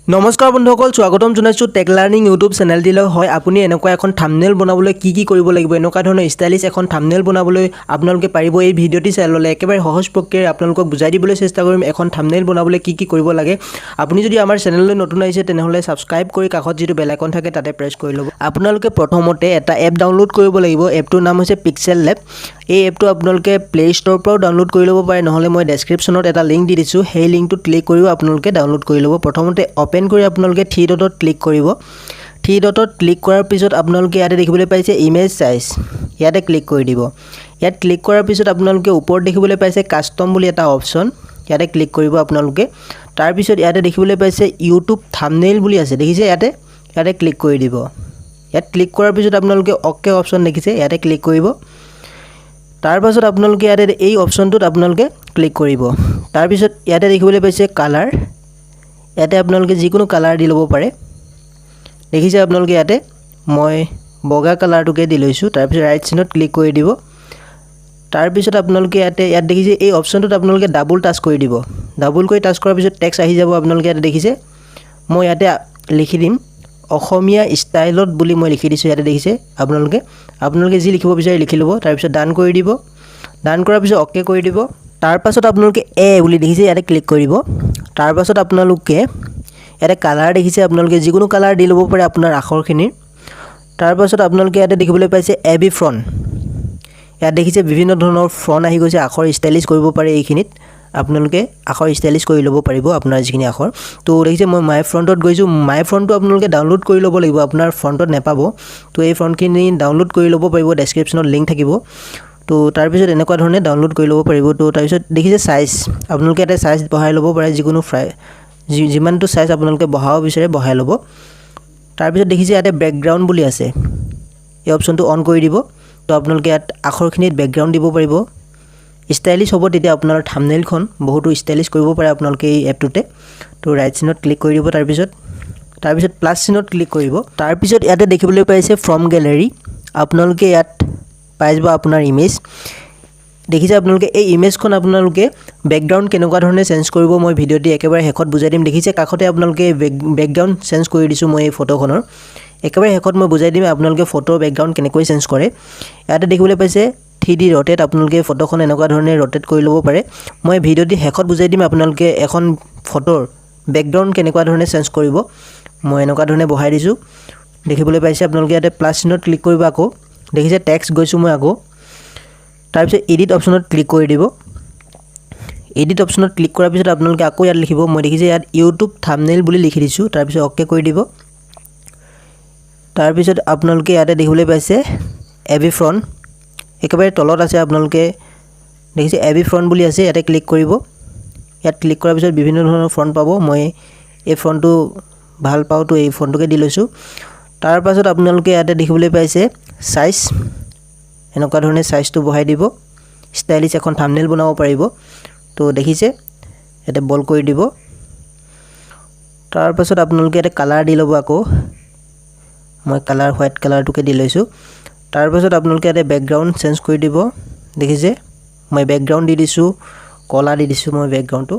নমস্কাৰ বন্ধুসকল স্বাগতম জনাইছো টেক লাৰ্নিং ইউটিউব চেনেলটিলৈ হয় আপুনি এনেকুৱা এখন থাম্বনেল বনাবলৈ কি কৰিব লাগিব এনেকুৱা ধৰণৰ ষ্টাইলিশ এখন থাম্বনেল বনাবলৈ আপোনালোকে পাৰিব এই ভিডিঅ'টি চাই ল'লে একেবাৰে সহজ প্ৰক্ৰিয়াৰে আপোনালোকক বুজাই দিবলৈ চেষ্টা কৰিম এখন থাম্বনেল বনাবলৈ কি কৰিব লাগে আপুনি যদি আমাৰ চেনেললৈ নতুন আহিছে তেনেহলে সাবস্ক্ৰাইব কৰি কাষত যিটো বেল আইকন থাকে তাতে প্ৰেছ কৰি ল'ব আপোনালোকে প্ৰথমতে এটা এপ ডাউনলোড কৰিব লাগিব এপটোৰ নাম হৈছে পিক্সেল লেব এই এপটো আপোনালোকে প্লে ষ্ট'ৰৰ পৰা ডাউনলোড কৰি ল'ব পাৰে নহলে মই ডেসক্ৰিপচনত এটা লিংক দি দিছো সেই লিংকটো ক্লিক কৰিও আপোনালোকে ডাউনলোড কৰি ল'ব প্ৰথমতে ওপেন কৰি আপোনালোকে 3 ডটত ক্লিক কৰিব 3 ডটত ক্লিক কৰাৰ পিছত আপোনালোকে ইয়াতে দেখিবলৈ পাইছে ইমেজ সাইজ ইয়াতে ক্লিক কৰি দিব ইয়াত ক্লিক কৰাৰ পিছত আপোনালোকে ওপৰত দেখিবলৈ পাইছে কাস্টম বুলি এটা অপচন ইয়াতে ক্লিক কৰিব আপোনালোকে তাৰ পিছত ইয়াতে দেখিবলৈ পাইছে ইউটিউব থাম্বনেইল বুলি আছে দেখিছে ইয়াতে ক্লিক কৰি দিব ইয়াত ক্লিক কৰাৰ পিছত আপোনালোকে ওকে অপচন দেখিছে ইয়াতে ক্লিক কৰিব তাৰ পাছত আপোনালোকে ইয়াতে এই অপচনটোত আপোনালোকে ক্লিক কৰিব তাৰ পিছত ইয়াতে দেখিবলৈ পাইছে কালাৰ ইয়াতে আপোনালোকে যিকোনো কালাৰ দি ল'ব পাৰে দেখিছে আপোনালোকে ইয়াতে মই বগা কালাৰটোকে দি লৈছো তাৰ পিছত ৰাইট সাইডত ক্লিক কৰি দিব তাৰ পিছত আপোনালোকে ইয়াত দেখিছে এই অপচনটোত আপোনালোকে ডাবল টাচ কৰি দিব ডাবল কৰি টাচ কৰাৰ পিছত টেক্সট আহি যাব আপোনালোকে ইয়াতে দেখিছে মই ইয়াতে লিখি দিম অসমীয়া ষ্টাইলত বুলি মই লিখি দিছো ইয়াতে দেখিছে আপোনালোকে যি লিখিব বিচাৰে লিখি ল'ব তাৰ পিছত ডান কৰি দিব ডান কৰাৰ পিছত ওকে কৰি দিব তাৰ পাছত আপোনালোকে এ বুলি দেখিছে ইয়াতে ক্লিক কৰিব তাৰ পাছত আপোনালোকে ইয়াতে কালাৰ দেখিছে আপোনালোকে যিকোনো কালাৰ দি ল'ব পাৰে আপোনাৰ আখৰখিনিৰ তাৰ পাছত আপোনালোকে ইয়াতে দেখিবলৈ পাইছে এবি ফ্ৰন্ট ইয়াত দেখিছে বিভিন্ন ধৰণৰ ফ্ৰন্ট আহি গৈছে আখৰ ষ্টাইলিশ কৰিব পাৰে এইখিনিত আপোনালোকে আখৰ ষ্টাইলিশ কৰি ল'ব পাৰিব আপোনাৰ যিখিনি আখৰ তো দেখিছে মই মাই ফ্ৰন্টত গৈছো মাই ফ্ৰন্টটো আপোনালোকে ডাউনলোড কৰি ল'ব লাগিব আপোনাৰ ফ্ৰন্টত নেপাব তো এই ফ্ৰন্টখিনি ডাউনলোড কৰি ল'ব পাৰিব ডেসক্ৰিপচনত লিংক থাকিব তো তাৰ পিছত এনেকুৱা ধৰণে ডাউনলোড কৰি ল'ব পাৰিব তো তাৰ পিছত দেখিছে সাইজ আপোনালোকে এটা সাইজ বহাই ল'ব পাৰে যিকোনো যিমানটো সাইজ আপোনালোকে বহাব বিচাৰে বহাই ল'ব তাৰ পিছত দেখিছে ইয়াতে বেকগ্ৰাউণ্ড বুলি আছে এই অপচনটো অন কৰি দিব তো আপোনালোকে ইয়াত আখৰখিনিত বেকগ্ৰাউণ্ড দিব পাৰিব ষ্টাইলিশ হ'ব তেতিয়া আপোনাৰ থাম্বনেইলখন বহুতো ষ্টাইলিশ কৰিব পাৰে আপোনালোকে এই এপটোতে তো ৰাইট সাইডত ক্লিক কৰি দিব তাৰ পিছত প্লাস চিনত ক্লিক কৰিব তাৰ পিছত ইয়াতে দেখিবলৈ পাইছে ফ্ৰম গ্যালাৰী আপোনালোকে ইয়াত পাই যাব আপোনাৰ ইমেজ দেখিছে আপোনালোকে এই ইমেজখন আপোনালোকে বেকগ্ৰাউণ্ড কেনেকুৱা ধৰণে চেঞ্জ কৰিব মই ভিডিঅ'টি একেবাৰে হেকত বুজাই দিম দেখিছে কাখতে আপোনালোকে বেকগ্ৰাউণ্ড চেঞ্জ কৰি দিছো মই এই ফটোখনৰ একেবাৰে হেকত মই বুজাই দিম আপোনালোকে ফটোৰ বেকগ্ৰাউণ্ড কেনেকৈ চেঞ্জ কৰে ইয়াতে দেখিবলৈ পাইছে 3D rotate আপোনালোকে ফটোখন এনেকুৱা ধৰণে rotate কৰি ল'ব পাৰে মই ভিডিঅ'টি হেকত বুজাই দিম আপোনালোকে এখন ফটোৰ বেকগ্ৰাউণ্ড কেনেকুৱা ধৰণে চেঞ্জ কৰিব মই এনেকুৱা ধৰণে বহাই দিছো দেখিবলৈ পাইছে আপোনালোকে ইয়াতে প্লাস চিনত ক্লিক কৰিব আকৌ দেখিছে টেক্সট গৈছো মই আকৌ তাৰ পিছত এডিট অপচনত ক্লিক কৰি দিব এডিট অপচনত ক্লিক কৰাৰ পিছত আপোনালোকে আকৌ ইয়াত লিখিব মই দেখিছে ইয়াত ইউটিউব থাম্বনেইল বুলি লিখি দিছো তাৰ পিছত ওকে কৰি দিব তাৰ পিছত আপোনালোকে ইয়াতে দেখিবলৈ পাইছে এবি ফ্ৰন্ট একেবাৰে তলত আছে আপোনালোকে দেখিছে এবি ফ্ৰন্ট বুলি আছে ইয়াতে ক্লিক কৰিব ইয়াত ক্লিক কৰাৰ পিছত বিভিন্ন ধৰণৰ ফ্ৰন্ট পাব মই এই ফ্ৰন্টটো ভাল পাও তো এই ফ্ৰন্টটোকে দি লৈছো তাৰ পাছত আপোনালোকে ইয়াতে দেখিবলৈ পাইছে সাইজ এনেকুৱা ধৰণে সাইজটো বহাই দিব ষ্টাইলিশ এখন থাম্বনেইল বনাব পাৰিব তো দেখিছে এটা বল কৰি দিব তাৰ পাছত আপোনালোকে এটা কালাৰ দি ল'ব আকৌ মই কালাৰ হোৱাইট কালাৰটোকে দি লৈছো তাৰ পাছত আপোনালোকে এটা বেকগ্ৰাউণ্ড চেঞ্জ কৰি দিব দেখিছে মই বেকগ্ৰাউণ্ড দি দিছো কলা দি দিছো মই বেকগ্ৰাউণ্ডটো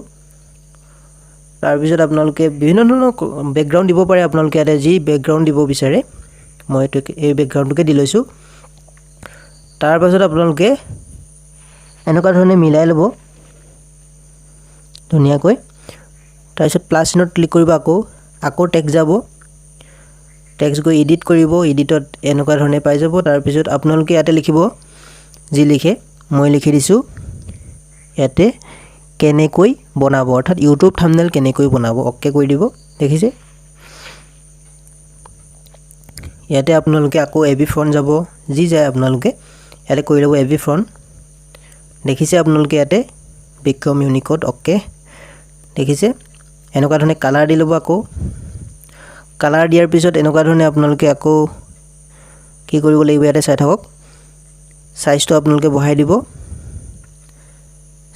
তাৰ পিছত আপোনালোকে বিভিন্ন ধৰণৰ বেকগ্ৰাউণ্ড দিব পাৰে আপোনালোকে এটা যি বেকগ্ৰাউণ্ড দিব বিচাৰে মই এই বেকগ্ৰাউণ্ডটোকে দি লৈছো তাৰ পাছত আপোনালোকে এনেকুৱা ধৰণে মিলাই ল'ব ধুনিয়াকৈ তাৰ পিছত প্লাস চিনত ক্লিক কৰিব আকৌ টেক্সট যাব টেক্সট গৈ এডিট কৰিব এডিটত এনেকুৱা ধৰণে পাই যাব তাৰ পিছত আপোনালোকে ইয়াতে লিখিব যি লিখে মই লিখি দিছো ইয়াতে কেনেকৈ বনাব অৰ্থাৎ ইউটিউব থাম্বনেইল কেনেকৈ বনাব ওকে কৰি দিব দেখিছে ইয়াতে আপোনালোকে আকৌ এবি ফ্ৰন্ট যাব যি যায় আপোনালোকে ইয়াতে কৰি ল'ব এবি ফ্ৰন্ট দেখিছে আপোনালোকে ইয়াতে বিক্ৰম ইউনিকোড ওকে দেখিছে এনেকুৱা ধৰণে কালাৰ দি ল'ব আকৌ কালাৰ দিয়াৰ পিছত এনেকুৱা ধৰণে আপোনালোকে আকৌ কি কৰিব লাগিব ইয়াতে চাই থাকক সাইজটো আপোনালোকে বহাই দিব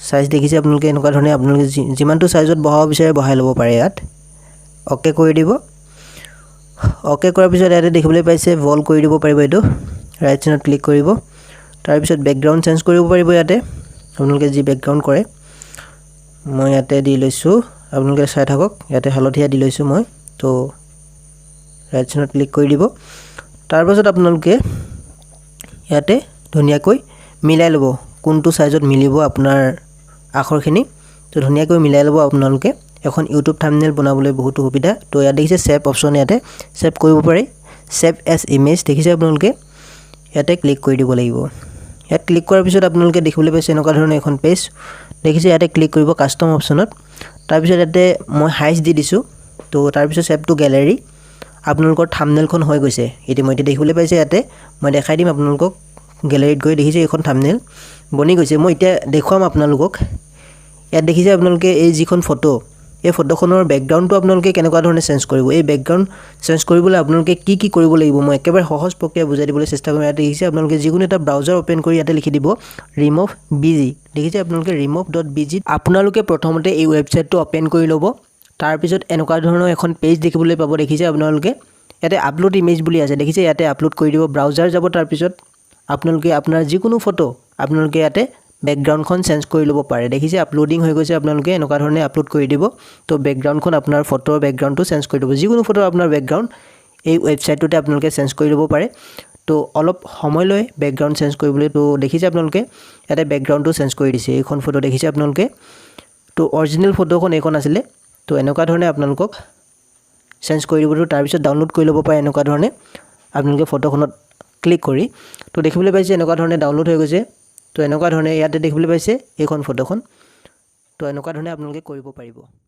সাইজ দেখিছে আপোনালোকে এনেকুৱা ধৰণে আপোনালোকে যিমানটো সাইজত বহাব বিচাৰে বহাই ল'ব পাৰে ইয়াত ওকে কৰি দিব ওকে কৰাৰ পিছত ইয়াতে দেখিবলৈ পাইছে বল কৰি দিব পাৰিব এটো ৰাইট সাইডত ক্লিক কৰিব তাৰ পিছত বেকগ্ৰাউণ্ড চেঞ্জ কৰিব পাৰিব ইয়াতে আপোনালোকে যি বেকগ্ৰাউণ্ড কৰে মই ইয়াতে দি লৈছো আপোনালোকে চাই থাকক ইয়াতে হালধীয়া দি লৈছো মই তো ৰাইট চাইনত ক্লিক কৰি দিব তাৰপাছত আপোনালোকে ইয়াতে ধুনীয়াকৈ মিলাই ল'ব কোনটো সাইজত মিলিব আপোনাৰ আখৰখিনি তো ধুনীয়াকৈ মিলাই ল'ব আপোনালোকে এখন ইউটিউব থাম্বনেল বনাবলৈ বহুত সুবিধা তো ইয়াত দেখিছে সেভ অপচন ইয়াতে সেভ কৰিব পাৰে সেভ এজ ইমেজ দেখিছে আপোনালোকে ইয়াতে ক্লিক কৰি দিব লাগিব ইয়াত ক্লিক কৰাৰ পিছত আপোনালোকে দেখিবলৈ পাইছে এনেকুৱা ধৰণৰ এখন পেজ দেখিছে ইয়াতে ক্লিক কৰিব কাস্টম অপচনত তাৰপিছত ইয়াতে মই হাইছ দি দিছো তো তাৰপিছত সেভ টু গ্যালাৰি আপোনালোকৰ থাম্বনেলখন হৈ গৈছে ইতিমধ্যে দেখিবলৈ পাইছে ইয়াতে মই দেখাই দিম আপোনালোকক গ্যালাৰিত গৈ দেখিছে এখন থাম্বনেল বনি গৈছে মই এতিয়া দেখুৱাম আপোনালোকক ইয়াত দেখিছে আপোনালোকে এই যিখন ফটো এই ফটোখনৰ ব্যাকগ্ৰাউণ্ডটো আপোনালোকে কেনেকুৱা ধৰণে চেঞ্জ কৰিব এই ব্যাকগ্ৰাউণ্ড চেঞ্জ কৰিবলৈ আপোনালোকে কি কৰিব লাগিব মই একেবাৰে সহজ প্ৰক্ৰিয়া বুজাই দিবলৈ চেষ্টা কৰিম ইয়াতে দেখিছে আপোনালোকে যিকোনো এটা ব্ৰাউজাৰ ওপেন কৰি ইয়াতে লিখি দিব remove.bg দেখিছে আপোনালোকে remove.bg আপোনালোকে প্ৰথমতে এই ৱেবছাইটটো ওপেন কৰি ল'ব তাৰ পিছত এনেকুৱা ধৰণৰ এখন পেজ দেখিবলৈ পাব দেখিছে আপোনালোকে ইয়াতে আপলোড ইমেজ বুলি আছে দেখিছে ইয়াতে আপলোড কৰি দিব ব্ৰাউজাৰ যাব তাৰ পিছত আপোনালোকে আপোনাৰ যিকোনো ফটো আপোনালোকে ইয়াতে ব্যাকগ্ৰাউণ্ডখন চেঞ্জ কৰি ল'ব পাৰে দেখিছে আপলোডিং হৈ গৈছে আপোনালোকে এনেকুৱা ধৰণে আপলোড কৰি দিব তো ব্যাকগ্ৰাউণ্ডখন আপোনাৰ ফটোৰ ব্যাকগ্ৰাউণ্ডটো চেঞ্জ কৰি দিব যিকোনো ফটো আপোনাৰ ব্যাকগ্ৰাউণ্ড এই ৱেবছাইটটোতে আপোনালোকে চেঞ্জ কৰি ল'ব পাৰে তো অলপ সময় লৈ ব্যাকগ্ৰাউণ্ড চেঞ্জ কৰিবলৈ তো দেখিছে আপোনালোকে ইয়াতে ব্যাকগ্ৰাউণ্ডটো চেঞ্জ কৰি দিছে এইখন ফটো দেখিছে আপোনালোকে তো অৰিজিনেল ফটোখন এইখন আছিলে তো এনেকুৱা ধৰণে আপোনালোকক চেঞ্জ কৰি দিব তাৰ পিছত ডাউনলোড কৰি ল'ব পাৰে এনেকুৱা ধৰণে আপোনালোকে ফটোখনত ক্লিক কৰি তো দেখিবলৈ পাইছে এনেকুৱা ধৰণে ডাউনলোড হৈ গৈছে তো এনেকুৱা ধৰণে ইয়াতে দেখিবলৈ পাইছে এইখন ফটোখন তো এনেকুৱা ধৰণে আপোনালোকে কৰিব পাৰিব